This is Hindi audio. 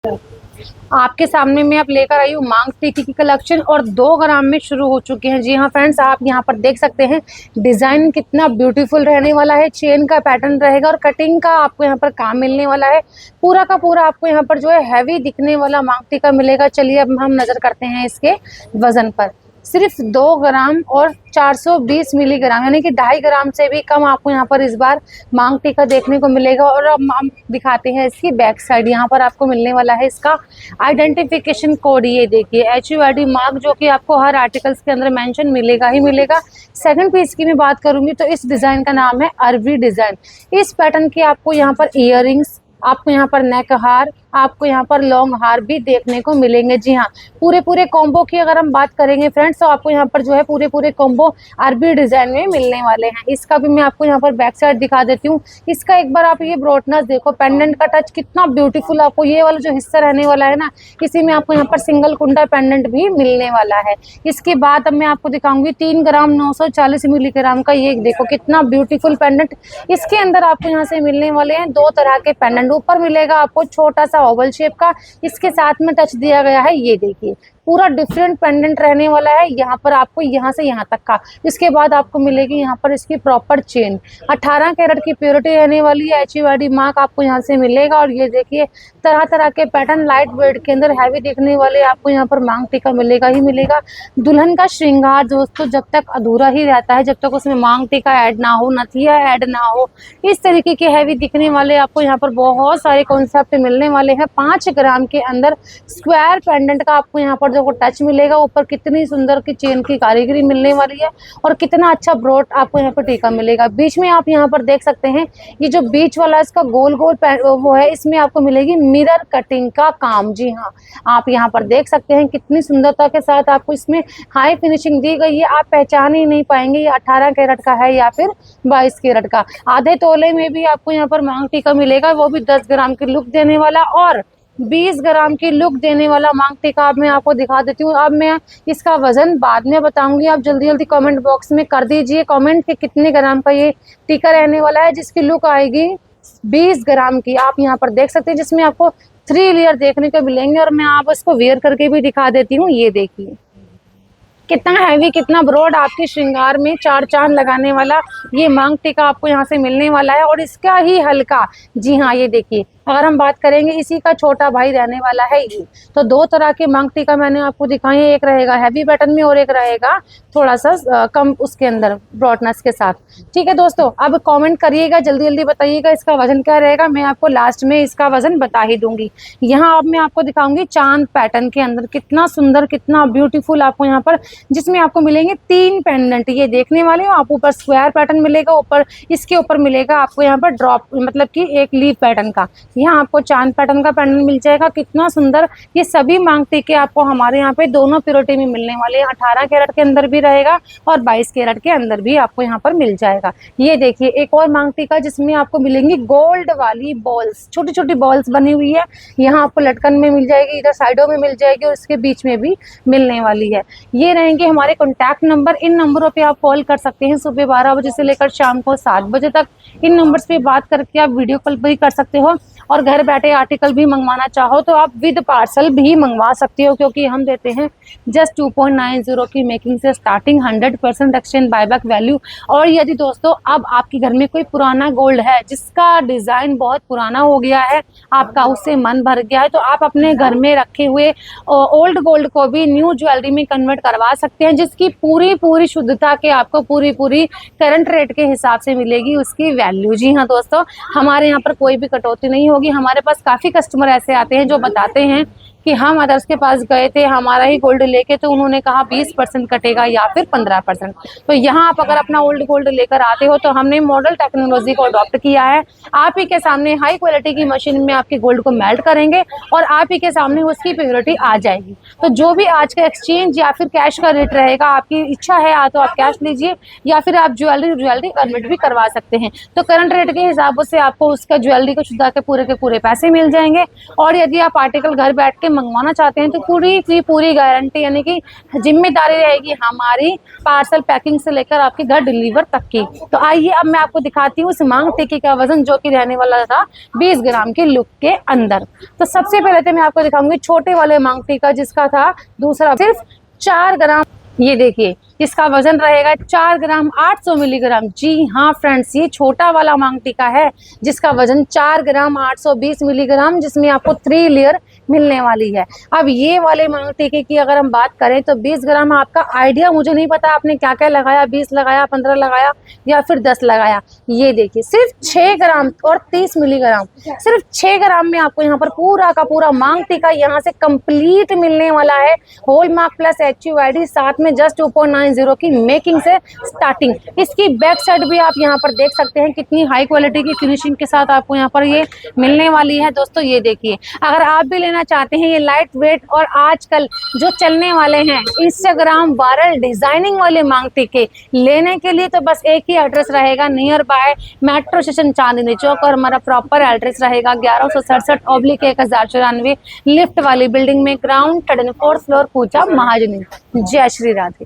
आपके सामने मैं आप लेकर आई हूँ मांग टीके की कलेक्शन और 2 ग्राम में शुरू हो चुके हैं। जी हाँ फ्रेंड्स, आप यहाँ पर देख सकते हैं डिजाइन कितना ब्यूटीफुल रहने वाला है। चेन का पैटर्न रहेगा और कटिंग का आपको यहाँ पर काम मिलने वाला है। पूरा का पूरा आपको यहाँ पर जो है हैवी दिखने वाला मांग टीका मिलेगा। चलिए अब हम नजर करते हैं इसके वजन पर। सिर्फ 2 ग्राम और 420 मिलीग्राम यानी कि 2.5 ग्राम से भी कम आपको यहाँ पर इस बार मांग टीका देखने को मिलेगा। और अब हम दिखाते हैं इसकी बैक साइड। यहाँ पर आपको मिलने वाला है इसका आइडेंटिफिकेशन कोड। ये देखिए HUID मार्क, जो कि आपको हर आर्टिकल्स के अंदर मेंशन मिलेगा ही मिलेगा। सेकंड पीस की मैं बात करूंगी तो इस डिजाइन का नाम है अरबी डिजाइन। इस पैटर्न के आपको यहाँ पर इयररिंग्स, आपको यहाँ पर नेक हार, आपको यहाँ पर लॉन्ग हार भी देखने को मिलेंगे। जी हाँ, पूरे कॉम्बो की अगर हम बात करेंगे फ्रेंड्स तो आपको यहाँ पर जो है पूरे कॉम्बो अरबी डिजाइन में मिलने वाले हैं। इसका भी मैं आपको यहाँ पर बैक साइड दिखा देती हूँ। इसका एक बार आप ये ब्रॉडनेस देखो, पेंडेंट का टच कितना ब्यूटीफुल। आपको ये वाला जो हिस्सा रहने वाला है ना, इसी में आपको यहाँ पर सिंगल कुंडा पेंडेंट भी मिलने वाला है। इसके बाद अब मैं आपको दिखाऊंगी 3 ग्राम 940 मिलीग्राम का। ये देखो कितना ब्यूटीफुल पेंडेंट इसके अंदर आपको यहाँ से मिलने वाले हैं। 2 तरह के पेंडेंट ऊपर मिलेगा आपको छोटा सा ओवल शेप का, इसके साथ में टच दिया गया है। ये देखिए पूरा डिफरेंट पेंडेंट रहने वाला है यहाँ पर आपको, यहाँ से यहाँ तक का। इसके बाद आपको मिलेगी यहाँ पर इसकी प्रॉपर चेन। 18 कैरेट की प्योरिटी रहने वाली है। HUID मार्क आपको यहाँ से मिलेगा। और ये देखिए तरह तरह के पैटर्न लाइट वेट के अंदर हैवी दिखने वाले आपको यहाँ पर मांग टीका मिलेगा ही मिलेगा। दुल्हन का श्रृंगार दोस्तों जब तक अधूरा ही रहता है, जब तक उसमें मांग टीका ऐड ना हो, नथिया ऐड ना हो। इस तरीके के हैवी दिखने वाले आपको यहाँ पर बहुत सारे कॉन्सेप्ट मिलने वाले हैं। 5 ग्राम के अंदर स्क्वायर पेंडेंट का आपको यहाँ पर को टच मिलेगा। ऊपर कितनी सुंदर की चेन की कारीगरी मिलने वाली है और कितना अच्छा ब्रॉड आपको यहाँ पर टीका मिलेगा। बीच में आप यहाँ पर देख सकते हैं ये जो बीच वाला इसका गोल गोल वो है, इसमें आपको मिलेगी मिरर कटिंग का काम। जी हाँ, आप यहाँ पर देख सकते हैं कितनी सुंदरता के साथ आपको इसमें हाई फिनिशिंग दी गई है। आप पहचान ही नहीं पाएंगे ये 18 कैरेट का है या फिर 22 कैरेट का। आधे तोले में भी आपको यहाँ पर मांग टीका मिलेगा, वो भी 10 ग्राम की लुक देने वाला और 20 ग्राम की लुक देने वाला मांग टीका। अब मैं आपको दिखा देती हूँ। अब मैं इसका वजन बाद में बताऊंगी, आप जल्दी जल्दी कमेंट बॉक्स में कर दीजिए कमेंट कि कितने ग्राम का ये टीका रहने वाला है, जिसकी लुक आएगी 20 ग्राम की। आप यहाँ पर देख सकते हैं जिसमें आपको 3 लेयर देखने को मिलेंगे। और मैं आप इसको वेयर करके भी दिखा देती हूँ। ये देखिए कितना हैवी, कितना ब्रॉड आपके श्रृंगार में 4 चांद लगाने वाला ये मांग टीका आपको यहाँ से मिलने वाला है। और इसका ही हल्का, जी हाँ ये देखिए, अगर हम बात करेंगे इसी का छोटा भाई रहने वाला है ये। तो 2 तरह के मांग टीका मैंने आपको दिखाए हैं, एक रहेगा हैवी पैटर्न में और एक रहेगा थोड़ा सा कम उसके अंदर ब्रॉडनेस के साथ। ठीक है दोस्तों, अब कमेंट करिएगा, जल्दी जल्दी बताइएगा इसका वजन क्या रहेगा। मैं आपको लास्ट में इसका वजन बता ही दूंगी। यहाँ अब मैं आपको दिखाऊंगी चांद पैटर्न के अंदर कितना सुंदर, कितना ब्यूटीफुल आपको यहाँ पर, जिसमें आपको मिलेंगे 3 पेंडेंट ये देखने वाले हो। आप ऊपर स्क्वायर पैटर्न मिलेगा, ऊपर इसके ऊपर मिलेगा आपको यहाँ पर ड्रॉप मतलब कि एक लीफ पैटर्न का। यहाँ आपको चांद पैटर्न का पेंडेंट मिल जाएगा। कितना सुंदर, ये सभी मांग टीके आपको हमारे यहाँ पे दोनों प्योरिटी में मिलने वाले हैं। 18 कैरेट के अंदर भी रहेगा और 22 कैरेट के अंदर भी आपको यहाँ पर मिल जाएगा। ये देखिए एक और मांग टीका जिसमें आपको मिलेंगी गोल्ड वाली बॉल्स, छोटी छोटी बॉल्स बनी हुई है। यहाँ आपको लटकन में मिल जाएगी, इधर साइडों में मिल जाएगी और इसके बीच में भी मिलने वाली है। ये रहेंगे हमारे कॉन्टैक्ट नंबर। इन नंबरों पे आप कॉल कर सकते हैं सुबह 12 बजे से लेकर शाम को 7 बजे तक। इन नंबर्स पे बात करके आप वीडियो कॉल भी कर सकते हो और घर बैठे आर्टिकल भी मंगवाना चाहो तो आप विद पार्सल भी मंगवा सकते हो, क्योंकि हम देते हैं जस्ट 2.90 की मेकिंग से स्टार्टिंग 100% एक्सचेंज बायबैक वैल्यू। और यदि दोस्तों अब आपके घर में कोई पुराना गोल्ड है जिसका डिजाइन बहुत पुराना हो गया है, आपका उससे मन भर गया है, तो आप अपने घर में रखे हुए ओल्ड गोल्ड को भी न्यू ज्वेलरी में कन्वर्ट करवा सकते हैं, जिसकी पूरी शुद्धता के आपको पूरी करंट रेट के हिसाब से मिलेगी उसकी वैल्यू। जी हाँ दोस्तों, हमारे यहाँ पर कोई भी कटौती नहीं होगी। हमारे पास काफी कस्टमर ऐसे आते हैं जो बताते हैं कि हम अदर्स के पास गए थे हमारा ही गोल्ड लेके, तो उन्होंने कहा 20% कटेगा या फिर 15%। तो यहाँ आप अगर अपना ओल्ड गोल्ड लेकर आते हो तो हमने मॉडल टेक्नोलॉजी को अडॉप्ट किया है। आप ही के सामने हाई क्वालिटी की मशीन में आपके गोल्ड को मेल्ट करेंगे और आप ही के सामने उसकी प्योरिटी आ जाएगी। तो जो भी आज का एक्सचेंज या फिर कैश का रेट रहेगा, आपकी इच्छा है या तो आप कैश लीजिए या फिर आप ज्वेलरी कन्वर्ट भी करवा सकते हैं। तो करंट रेट के हिसाब से आपको उसका ज्वेलरी को शुद्धा के पूरे पैसे मिल जाएंगे। और यदि आप आर्टिकल घर बैठ के मंगवाना चाहते हैं तो पूरी की पूरी गारंटी यानी कि जिम्मेदारी रहेगी हमारी, पार्सल पैकिंग से लेकर आपके घर डिलीवर तक की। तो आइए अब मैं आपको दिखाती हूँ इस मांग टिक्की का वजन, जो कि रहने वाला था 20 ग्राम के लुक के अंदर। तो सबसे पहले तो मैं आपको दिखाऊंगी छोटे वाले मांग टिक्का, जिसका था दूसरा सिर्फ 4 ग्राम। ये देखिए इसका वजन रहेगा 4 ग्राम 800 मिलीग्राम। जी हाँ फ्रेंड्स, ये छोटा वाला मांग टिक्का है जिसका वजन 4 ग्राम 820 मिलीग्राम, जिसमें आपको 3 लेयर मिलने वाली है। अब ये वाले मांग टिक्के की अगर हम बात करें तो 20 ग्राम आपका आइडिया मुझे नहीं पता आपने क्या क्या लगाया, 20 लगाया, 15 लगाया या फिर 10 लगाया। ये देखिए सिर्फ 6 ग्राम और 30 मिलीग्राम, सिर्फ 6 ग्राम में आपको यहाँ पर पूरा का पूरा मांग टिक्का यहाँ से कंप्लीट मिलने वाला है। हॉलमार्क प्लस HUID, साथ में जस्ट 2.90 की मेकिंग से स्टार्टिंग। इसकी बैक साइड भी आप यहाँ पर देख सकते हैं कितनी हाई क्वालिटी की फिनिशिंग के साथ आपको यहाँ पर ये मिलने वाली है। दोस्तों ये देखिए, अगर आप भी लेना चाहते हैं ये लाइट वेट और आजकल जो चलने वाले हैं इंस्टाग्राम वायरल डिजाइनिंग वाले मांग टिक्के लेने के लिए, तो बस एक ही एड्रेस रहेगा, near by metro station Chandni Chowk, और हमारा प्रॉपर एड्रेस रहेगा 1167/1094 लिफ्ट वाली बिल्डिंग में, ground 3rd and 4th floor, पूजा महाजनी। जय श्री राधे।